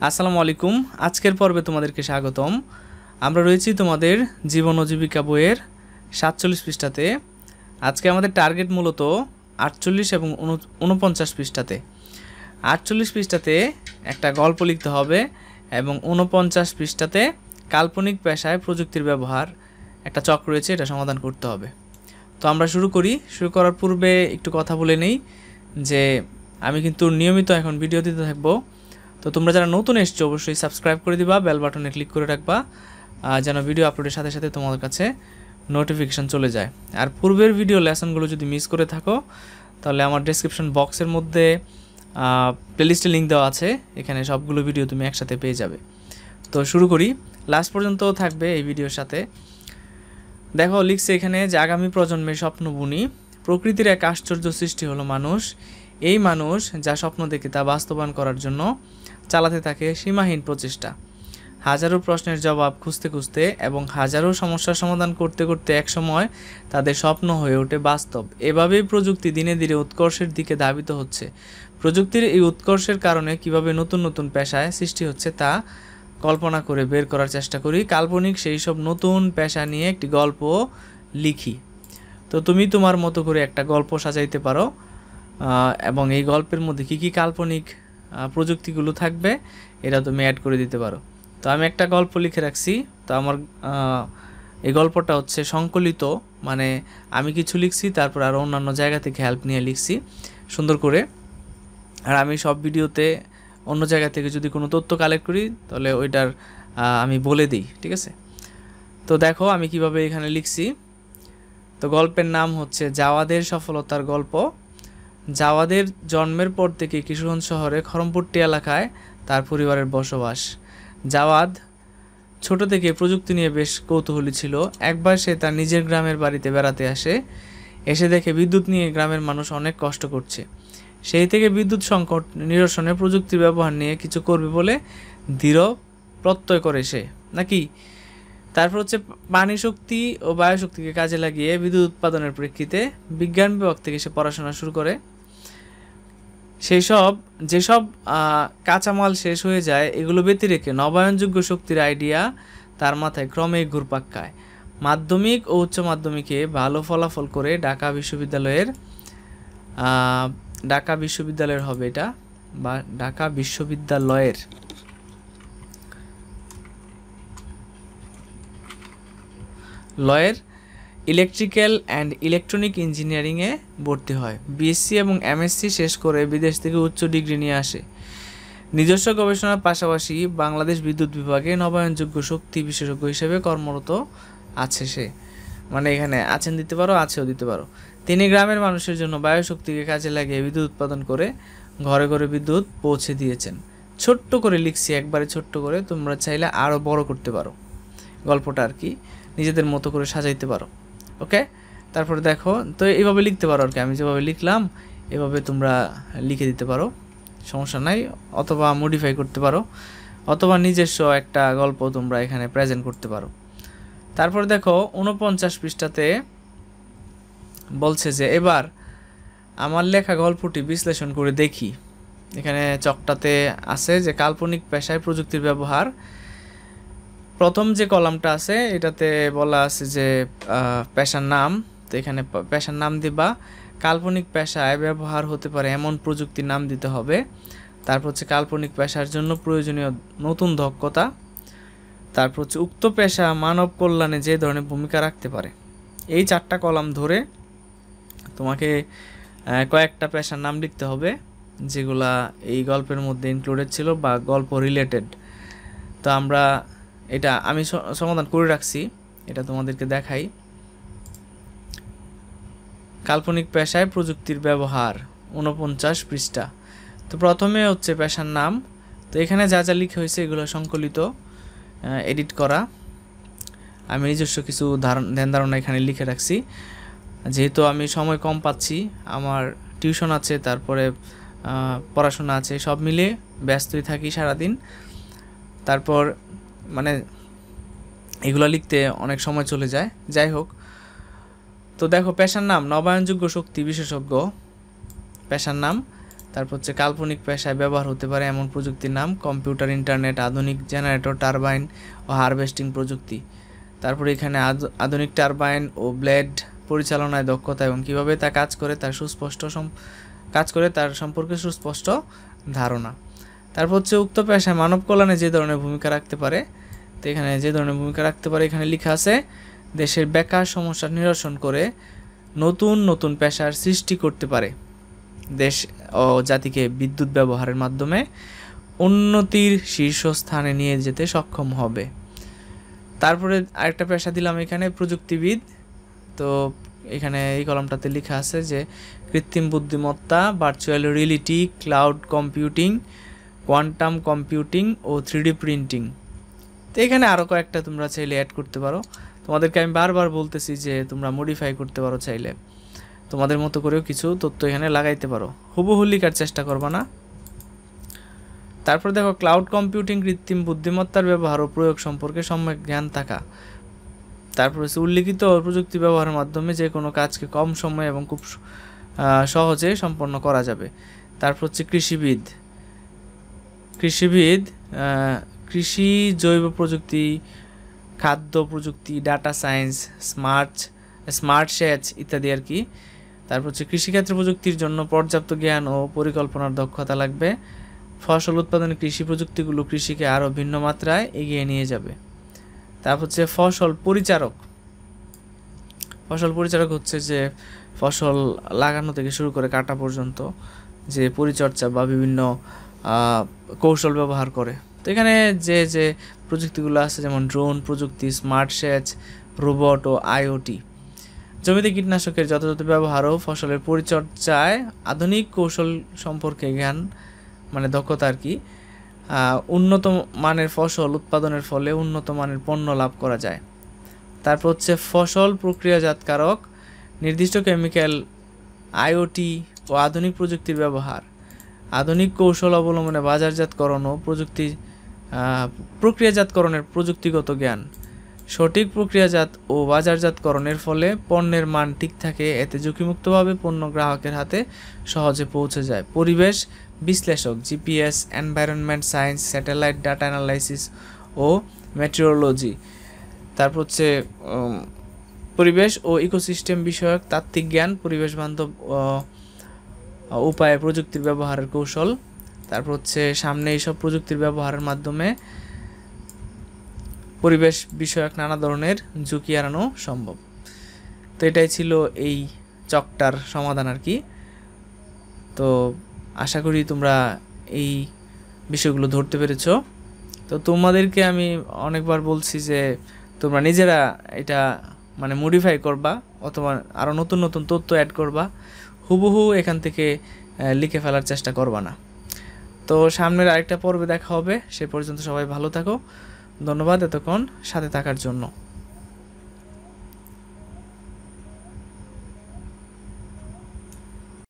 আসসালামু আলাইকুম। আজকের পর্বে তোমাদেরকে স্বাগতম। আমরা রয়েছি তোমাদের জীবন ও জীবিকা বইয়ের 47 পৃষ্ঠাতে। আজকে আমাদের টার্গেট মূলত 48 এবং 49 পৃষ্ঠাতে। 48 পৃষ্ঠাতে একটা গল্প লিখতে হবে এবং 49 পৃষ্ঠাতে কাল্পনিক পেশায় প্রযুক্তির ব্যবহার একটা চক্র রয়েছে, এটা সমাধান করতে হবে। তো আমরা শুরু করি। শুরু করার পূর্বে একটু কথা বলে নেই যে আমি কিন্তু নিয়মিত এখন ভিডিও দিতে থাকবো। তো তোমরা যারা নতুন এসছো অবশ্যই সাবস্ক্রাইব করে দিবা, বেল বাটনে ক্লিক করে রাখবা যেন ভিডিও আপলোডের সাথে সাথে তোমাদের কাছে নোটিফিকেশান চলে যায়। আর পূর্বের ভিডিও লেসনগুলো যদি মিস করে থাকো তাহলে আমার ডেসক্রিপশন বক্সের মধ্যে প্লেলিস্টে লিঙ্ক দেওয়া আছে, এখানে সবগুলো ভিডিও তুমি একসাথে পেয়ে যাবে। তো শুরু করি, লাস্ট পর্যন্ত থাকবে এই ভিডিওর সাথে। দেখো লিখছে এখানে যে আগামী প্রজন্মের স্বপ্ন বুনি, প্রকৃতির এক আশ্চর্য সৃষ্টি হলো মানুষ। এই মানুষ যা স্বপ্ন দেখে তা বাস্তবায়ন করার জন্য চালাতে থাকে সীমাহীন প্রচেষ্টা। হাজারো প্রশ্নের জবাব খুঁজতে খুঁজতে এবং হাজারো সমস্যার সমাধান করতে করতে একসময় তাদের স্বপ্ন হয়ে ওঠে বাস্তব। এভাবেই প্রযুক্তি দিনে দিনে উৎকর্ষের দিকে ধাবিত হচ্ছে। প্রযুক্তির এই উৎকর্ষের কারণে কিভাবে নতুন নতুন পেশায় সৃষ্টি হচ্ছে তা কল্পনা করে বের করার চেষ্টা করি। কাল্পনিক সেই সব নতুন পেশা নিয়ে একটি গল্প লিখি। তো তুমি তোমার মতো করে একটা গল্প সাজাইতে পারো এবং এই গল্পের মধ্যে কী কী কাল্পনিক প্রযুক্তিগুলো থাকবে এটা তুমি অ্যাড করে দিতে পারো। তো আমি একটা গল্প লিখে রাখছি। তো আমার এই গল্পটা হচ্ছে সংকলিত, মানে আমি কিছু লিখছি তারপর আরও অন্যান্য জায়গা থেকে হেল্প নিয়ে লিখছি সুন্দর করে। আর আমি সব ভিডিওতে অন্য জায়গা থেকে যদি কোনো তথ্য কালেক্ট করি তাহলে ওইটার আমি বলে দিই, ঠিক আছে? তো দেখো আমি কিভাবে এখানে লিখছি। তো গল্পের নাম হচ্ছে জাওয়াদের সফলতার গল্প। জাওয়াদের জন্মের পর থেকে কিশোরগঞ্জ শহরে খড়মপট্টি এলাকায় তার পরিবারের বসবাস। জাওয়াদ ছোট থেকে প্রযুক্তি নিয়ে বেশ কৌতূহলী ছিল। একবার সে তার নিজের গ্রামের বাড়িতে বেড়াতে আসে। এসে দেখে বিদ্যুৎ নিয়ে গ্রামের মানুষ অনেক কষ্ট করছে। সেই থেকে বিদ্যুৎ সংকট নিরসনে প্রযুক্তির ব্যবহার নিয়ে কিছু করবে বলে দৃঢ় প্রত্যয় করে সে নাকি। তারপর হচ্ছে পানি শক্তি ও বায়ুশক্তিকে কাজে লাগিয়ে বিদ্যুৎ উৎপাদনের প্রেক্ষিতে বিজ্ঞান বিভাগ থেকে সে পড়াশোনা শুরু করে। যেসব কাঁচামাল শেষ হয়ে যায় এগুলো ব্যতি রেখে নবায়নযোগ্য শক্তির আইডিয়া তার মাথায় ক্রমে ঘুরপাক খায়। মাধ্যমিক ও উচ্চ মাধ্যমিকে ভালো ফলাফল করে ঢাকা বিশ্ববিদ্যালয়ের হবে এটা, বা ঢাকা বিশ্ববিদ্যালয়ের ইলেকট্রিক্যাল অ্যান্ড ইলেকট্রনিক ইঞ্জিনিয়ারিংয়ে ভর্তি হয়। বিএসসি এবং এমএসসি শেষ করে বিদেশ থেকে উচ্চ ডিগ্রি নিয়ে আসে। নিজস্ব গবেষণার পাশাপাশি বাংলাদেশ বিদ্যুৎ বিভাগে নবায়নযোগ্য শক্তি বিশেষজ্ঞ হিসেবে কর্মরত আছে সে, মানে এখানে আছেন দিতে পারো, আছেও দিতে পারো। তিনি গ্রামের মানুষের জন্য বায়ুশক্তিকে কাজে লাগিয়ে বিদ্যুৎ উৎপাদন করে ঘরে ঘরে বিদ্যুৎ পৌঁছে দিয়েছেন। ছোট্ট করে লিখছি, একবারে ছোট্ট করে, তোমরা চাইলে আরও বড় করতে পারো গল্পটা, আর কি নিজেদের মতো করে সাজাইতে পারো। ওকে, তারপরে দেখো তো এইভাবে লিখতে পারো আর কি, আমি যেভাবে লিখলাম এভাবে তোমরা লিখে দিতে পারো, সমস্যা নাই। অথবা মডিফাই করতে পারো, অথবা নিজস্ব একটা গল্প তোমরা এখানে প্রেজেন্ট করতে পারো। তারপর দেখো 49 পৃষ্ঠাতে বলছে যে এবার আমার লেখা গল্পটি বিশ্লেষণ করে দেখি। এখানে চকটাতে আছে যে কাল্পনিক পেশায় প্রযুক্তির ব্যবহার। প্রথম যে কলামটা আছে এটাতে বলা আছে যে পেশার নাম। তো এখানে পেশার নাম দিবা, কাল্পনিক পেশায় ব্যবহার হতে পারে এমন প্রযুক্তির নাম দিতে হবে। তারপর হচ্ছে কাল্পনিক পেশার জন্য প্রয়োজনীয় নতুন দক্ষতা। তারপর হচ্ছে উক্ত পেশা মানব কল্যাণে যে ধরনের ভূমিকা রাখতে পারে। এই 4টা কলাম ধরে তোমাকে কয়েকটা পেশার নাম লিখতে হবে যেগুলা এই গল্পের মধ্যে ইনক্লুডেড ছিল বা গল্প রিলেটেড। তো এটা আমি সমাধান করে রাখছি, এটা তোমাদেরকে দেখাই। কাল্পনিক পেশায় প্রযুক্তির ব্যবহার 49 পৃষ্ঠা। তো প্রথমে হচ্ছে পেশার নাম। তো এখানে যা যা লিখে হয়েছে এগুলো সংকলিত, এডিট করা। আমি নিজস্ব কিছু ধ্যান ধারণা এখানে লিখে রাখছি, যেহেতু আমি সময় কম পাচ্ছি, আমার টিউশন আছে, তারপরে পড়াশোনা আছে, সব মিলে ব্যস্তই থাকি সারাদিন। তারপর মানে এগুলো লিখতে অনেক সময় চলে যায়, যাই হোক। তো দেখো পেশার নাম নবায়নযোগ্য শক্তি বিশেষজ্ঞ পেশার নাম। তারপর হচ্ছে কাল্পনিক পেশায় ব্যবহার হতে পারে এমন প্রযুক্তির নাম কম্পিউটার, ইন্টারনেট, আধুনিক জেনারেটর, টারবাইন ও হারভেস্টিং প্রযুক্তি। তারপরে এখানে আধুনিক টারবাইন ও ব্লেড পরিচালনায় দক্ষতা এবং কীভাবে তা কাজ করে তার সম্পর্কে সুস্পষ্ট ধারণা। তারপর হচ্ছে উক্ত পেশায় মানব কল্যাণে যে ধরনের ভূমিকা রাখতে পারে, তো এখানে যে ধরনের ভূমিকা রাখতে পারে এখানে লেখা আছে দেশের বেকার সমস্যা নিরসন করে নতুন নতুন পেশার সৃষ্টি করতে পারে, দেশ ও জাতিকে বিদ্যুৎ ব্যবহারের মাধ্যমে উন্নতির শীর্ষস্থানে নিয়ে যেতে সক্ষম হবে। তারপরে আরেকটা পেশা দিলাম এখানে প্রযুক্তিবিদ। তো এখানে এই কলামটাতে লেখা আছে যে কৃত্রিম বুদ্ধিমত্তা, virtual reality, cloud computing, quantum computing ও 3D প্রিন্টিং। তো এখানে আরও কয়েকটা তোমরা চাইলে অ্যাড করতে পারো। তোমাদেরকে আমি বারবার বলতেছি যে তোমরা মডিফাই করতে পারো, চাইলে তোমাদের মতো করেও কিছু তথ্য এখানে লাগাইতে পারো, হুবহু লেখার চেষ্টা করবা না। তারপর দেখো ক্লাউড কম্পিউটিং, কৃত্রিম বুদ্ধিমত্তার ব্যবহার ও প্রয়োগ সম্পর্কে সম্যক জ্ঞান থাকা। তারপর হচ্ছে উল্লিখিত প্রযুক্তি ব্যবহারের মাধ্যমে যে কোনো কাজকে কম সময়ে এবং খুব সহজে সম্পন্ন করা যাবে। তারপর হচ্ছে কৃষিবিদ, কৃষি, জৈব প্রযুক্তি, খাদ্য প্রযুক্তি, ডাটা সায়েন্স, স্মার্ট সেচ ইত্যাদি আর কি। তারপর হচ্ছে কৃষিক্ষেত্রে প্রযুক্তির জন্য পর্যাপ্ত জ্ঞান ও পরিকল্পনার দক্ষতা লাগবে। ফসল উৎপাদনে কৃষি প্রযুক্তিগুলো কৃষিকে আরও ভিন্ন মাত্রায় এগিয়ে নিয়ে যাবে। তারপর হচ্ছে ফসল পরিচারক হচ্ছে যে ফসল লাগানো থেকে শুরু করে কাটা পর্যন্ত যে পরিচর্যা বা বিভিন্ন কৌশল ব্যবহার করে। তো এখানে যে যে প্রযুক্তিগুলো আছে যেমন ড্রোন প্রযুক্তি, স্মার্ট সেচ, রোবট ও আইওটি। জমিতে কীটনাশকের যথাযথ ব্যবহার ও ফসলের পরিচর্যায় আধুনিক কৌশল সম্পর্কে জ্ঞান, মানে দক্ষতা আর কি। উন্নত মানের ফসল উৎপাদনের ফলে উন্নত মানের পণ্য লাভ করা যায়। তারপর হচ্ছে ফসল প্রক্রিয়াজাতকারক, নির্দিষ্ট কেমিক্যাল, আইওটি ও আধুনিক প্রযুক্তির ব্যবহার, আধুনিক কৌশল অবলম্বনে বাজারজাতকরণ ও প্রক্রিয়াজাতকরণের প্রযুক্তিগত জ্ঞান। সঠিক প্রক্রিয়াজাত ও বাজারজাতকরণের ফলে পণ্যের মান ঠিক থাকে, এতে ঝুঁকিমুক্তভাবে পণ্য গ্রাহকের হাতে সহজে পৌঁছে যায়। পরিবেশ বিশ্লেষক, GPS, environment science, satellite data analysis ও মেট্রোলজি। তারপর হচ্ছে পরিবেশ ও ইকোসিস্টেম বিষয়ক তাত্ত্বিক জ্ঞান, পরিবেশ বান্ধব উপায়ে প্রযুক্তির ব্যবহারের কৌশল। তারপর হচ্ছে সামনে এইসব প্রযুক্তির ব্যবহারের মাধ্যমে পরিবেশ বিষয়ক নানা ধরনের ঝুঁকি এড়ানো সম্ভব। তো এটাই ছিল এই চকটার সমাধান আর কি। তো আশা করি তোমরা এই বিষয়গুলো ধরতে পেরেছ। তো তোমাদেরকে আমি অনেকবার বলছি যে তোমরা নিজেরা এটা মানে মডিফাই করবা অথবা আরও নতুন নতুন তথ্য অ্যাড করবা, হুবহু এখান থেকে লিখে ফেলার চেষ্টা করবা না। তো সামনের আরেকটা পর্বে দেখা হবে, সে পর্যন্ত সবাই ভালো থাকো। ধন্যবাদ এতক্ষণ সাথে থাকার জন্য।